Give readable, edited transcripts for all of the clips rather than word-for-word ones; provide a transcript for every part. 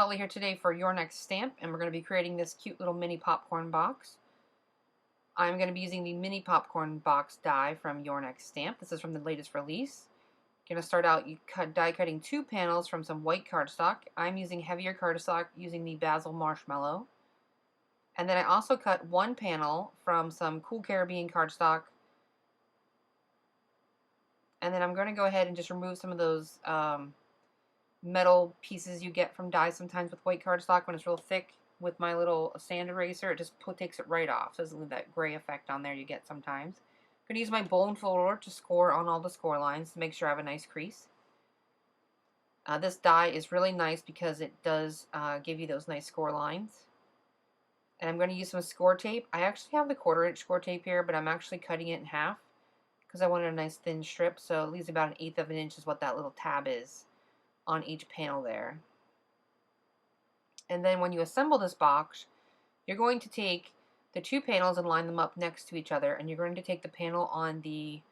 Holly here today for Your Next Stamp, and we're going to be creating this cute little mini popcorn box. I'm going to be using the mini popcorn box die from Your Next Stamp. This is from the latest release. Going to start out die cutting 2 panels from some white cardstock. I'm using heavier cardstock using the Basil Marshmallow. And then I also cut 1 panel from some Cool Caribbean cardstock. And then I'm going to go ahead and just remove some of those metal pieces you get from dies sometimes with white cardstock when it's real thick. With my little sand eraser, it just takes it right off. So it doesn't leave that gray effect on there you get sometimes. I'm going to use my bone folder to score on all the score lines to make sure I have a nice crease. This die is really nice because it does give you those nice score lines. And I'm going to use some score tape. I actually have the 1/4-inch score tape here, but I'm actually cutting it in half because I wanted a nice thin strip. So it leaves about 1/8 of an inch is what that little tab is on each panel there. And then when you assemble this box, you're going to take the 2 panels and line them up next to each other, and you're going to take the panel on the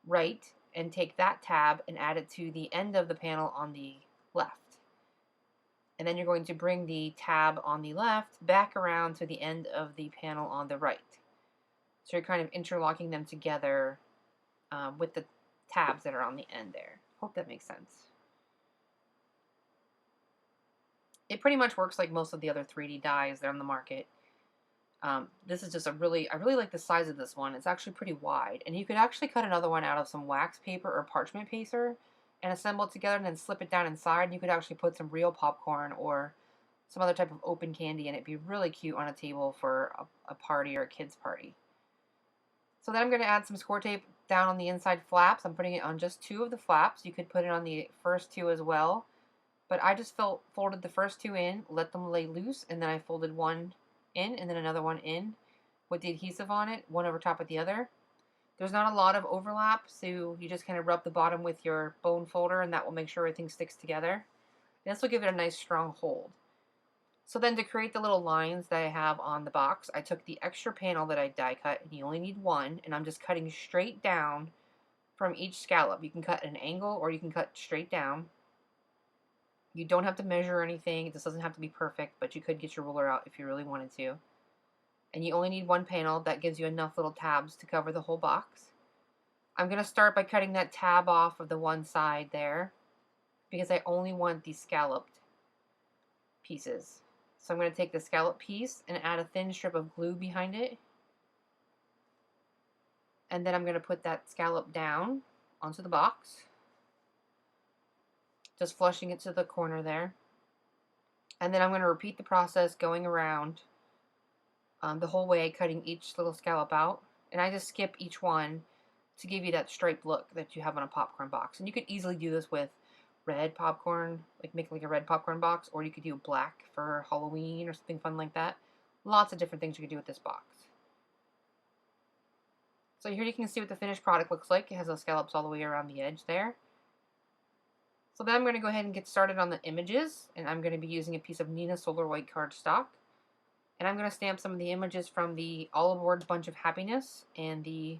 right and take that tab and add it to the end of the panel on the left. And then you're going to bring the tab on the left back around to the end of the panel on the right. So you're kind of interlocking them together with the tabs that are on the end there. Hope that makes sense. It pretty much works like most of the other 3D dies that are on the market. This is just I really like the size of this one. It's actually pretty wide. And you could actually cut another one out of some wax paper or parchment paper and assemble it together and then slip it down inside. And you could actually put some real popcorn or some other type of open candy in it. It'd be really cute on a table for a party or a kid's party. So then I'm going to add some score tape down on the inside flaps. I'm putting it on just 2 of the flaps. You could put it on the first 2 as well. But I just folded the first 2 in, let them lay loose, and then I folded 1 in and then another one in with the adhesive on it, one over top of the other. There's not a lot of overlap, so you just kind of rub the bottom with your bone folder, and that will make sure everything sticks together. And this will give it a nice strong hold. So then to create the little lines that I have on the box, I took the extra panel that I die cut, and you only need 1, and I'm just cutting straight down from each scallop. You can cut at an angle or you can cut straight down. You don't have to measure anything. This doesn't have to be perfect, but you could get your ruler out if you really wanted to. And you only need 1 panel. That gives you enough little tabs to cover the whole box. I'm going to start by cutting that tab off of the one side there because I only want the scalloped pieces. So I'm going to take the scallop piece and add a thin strip of glue behind it. And then I'm going to put that scallop down onto the box. Just flushing it to the corner there. And then I'm going to repeat the process going around the whole way, cutting each little scallop out. And I just skip each one to give you that striped look that you have on a popcorn box. And you could easily do this with red popcorn, like make like a red popcorn box, or you could do black for Halloween or something fun like that. Lots of different things you could do with this box. So here you can see what the finished product looks like. It has those scallops all the way around the edge there. So then I'm going to go ahead and get started on the images, and I'm going to be using a piece of Nina Solar White cardstock. And I'm going to stamp some of the images from the All Aboard Bunch of Happiness and the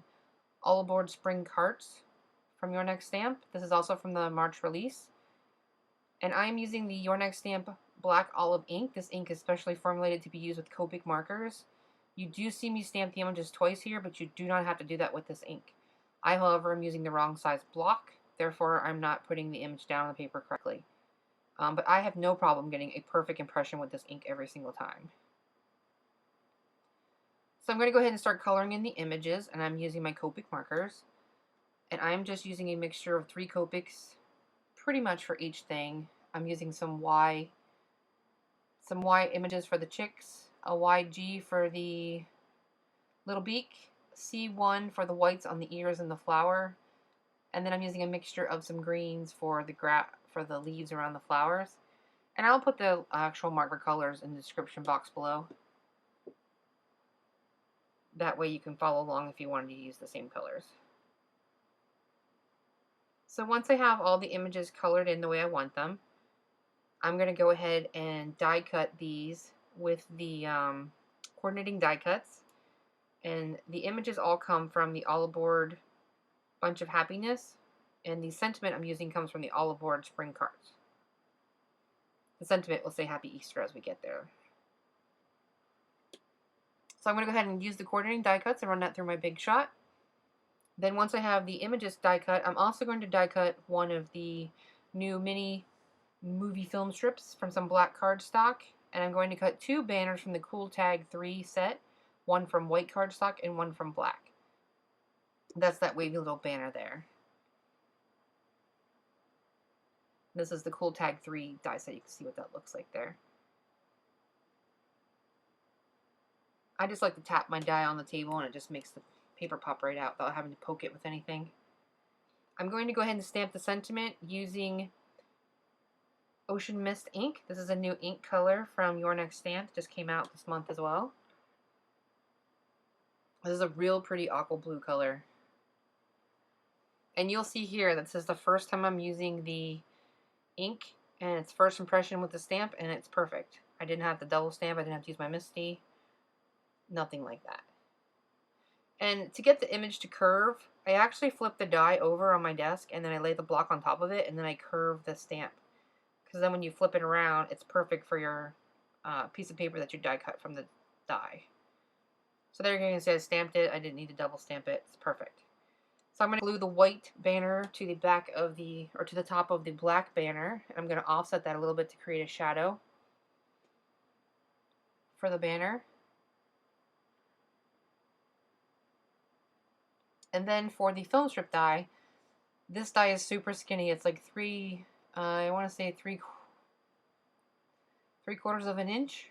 All Aboard Spring Carts from Your Next Stamp. This is also from the March release. And I'm using the Your Next Stamp Black Olive ink. This ink is specially formulated to be used with Copic markers. You do see me stamp the images twice here, but you do not have to do that with this ink. I, however, am using the wrong size block. Therefore, I'm not putting the image down on the paper correctly. But I have no problem getting a perfect impression with this ink every single time. So I'm going to go ahead and start coloring in the images, and I'm using my Copic markers. And I'm just using a mixture of 3 Copics pretty much for each thing. I'm using some Y images for the chicks, a YG for the little beak, C1 for the whites on the ears and the flower, and then I'm using a mixture of some greens for the leaves around the flowers. And I'll put the actual marker colors in the description box below. That way you can follow along if you wanted to use the same colors. So once I have all the images colored in the way I want them, I'm going to go ahead and die cut these with the coordinating die cuts. And the images all come from the All Aboard Bunch of Happiness, and the sentiment I'm using comes from the All Aboard Spring Carts. The sentiment will say Happy Easter as we get there. So I'm going to go ahead and use the coordinating die cuts and run that through my Big Shot. Then once I have the images die cut, I'm also going to die cut one of the new mini movie film strips from some black cardstock. And I'm going to cut 2 banners from the Cool Tag 3 set, one from white cardstock and one from black. That's that wavy little banner there. This is the Cool Tag 3 die set. You can see what that looks like there. I just like to tap my die on the table and it just makes the paper pop right out without having to poke it with anything. I'm going to go ahead and stamp the sentiment using Ocean Mist ink. This is a new ink color from Your Next Stamp. Just came out this month as well. This is a real pretty aqua blue color. And you'll see here that this is the first time I'm using the ink, and it's first impression with the stamp, and it's perfect. I didn't have to double stamp, I didn't have to use my Misty, nothing like that. And to get the image to curve, I actually flip the die over on my desk, and then I lay the block on top of it, and then I curve the stamp. Because then when you flip it around, it's perfect for your piece of paper that you die cut from the die. So there you can see I stamped it, I didn't need to double stamp it, it's perfect. So I'm going to glue the white banner to the back of the, or to the top of the black banner. And I'm going to offset that a little bit to create a shadow for the banner. And then for the film strip die, this die is super skinny. It's like I want to say three quarters of an inch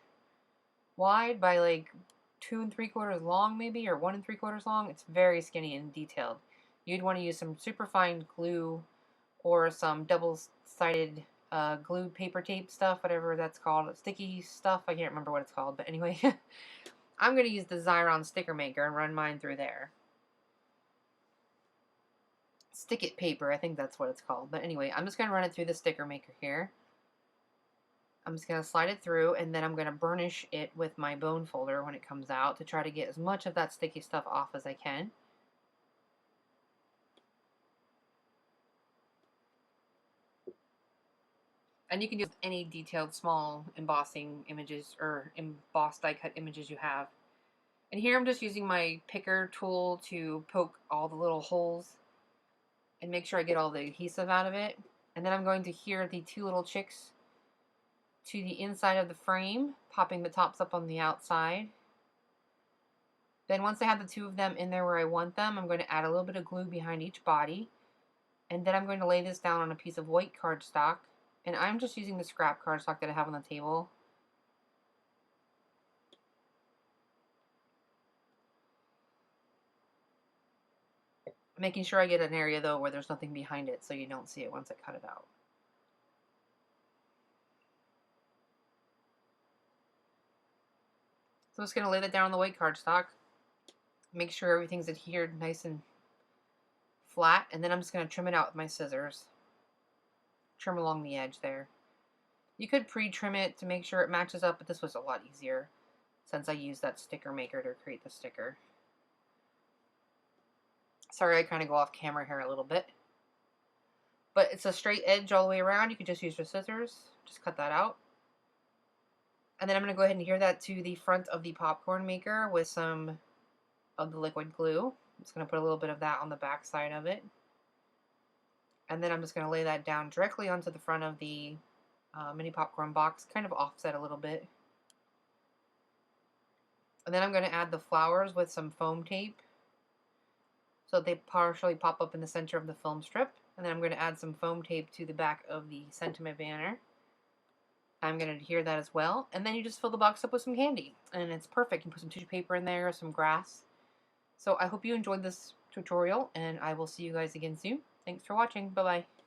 wide by like 2 3/4 long maybe, or 1 3/4 long. It's very skinny and detailed. You'd want to use some super fine glue or some double-sided glue paper tape stuff, whatever that's called, sticky stuff. I can't remember what it's called, but anyway, I'm going to use the Xyron sticker maker and run mine through there. Stick it paper, I think that's what it's called. But anyway, I'm just going to run it through the sticker maker here. I'm just going to slide it through, and then I'm going to burnish it with my bone folder when it comes out to try to get as much of that sticky stuff off as I can. And you can use any detailed small embossing images or embossed die cut images you have. And here I'm just using my picker tool to poke all the little holes and make sure I get all the adhesive out of it. And then I'm going to adhere the 2 little chicks to the inside of the frame, popping the tops up on the outside. Then once I have the 2 of them in there where I want them, I'm going to add a little bit of glue behind each body. And then I'm going to lay this down on a piece of white cardstock. And I'm just using the scrap cardstock that I have on the table. Making sure I get an area, though, where there's nothing behind it so you don't see it once I cut it out. So I'm just going to lay that down on the white cardstock. Make sure everything's adhered nice and flat. And then I'm just going to trim it out with my scissors. Trim along the edge there. You could pre-trim it to make sure it matches up, but this was a lot easier since I used that sticker maker to create the sticker. Sorry, I kind of go off camera here a little bit. But it's a straight edge all the way around. You could just use your scissors. Just cut that out. And then I'm going to go ahead and adhere that to the front of the popcorn maker with some of the liquid glue. I'm just going to put a little bit of that on the back side of it. And then I'm just going to lay that down directly onto the front of the mini popcorn box, kind of offset a little bit. And then I'm going to add the flowers with some foam tape so they partially pop up in the center of the film strip. And then I'm going to add some foam tape to the back of the sentiment banner. I'm going to adhere that as well. And then you just fill the box up with some candy. And it's perfect. You can put some tissue paper in there, some grass. So I hope you enjoyed this tutorial, and I will see you guys again soon. Thanks for watching. Bye-bye.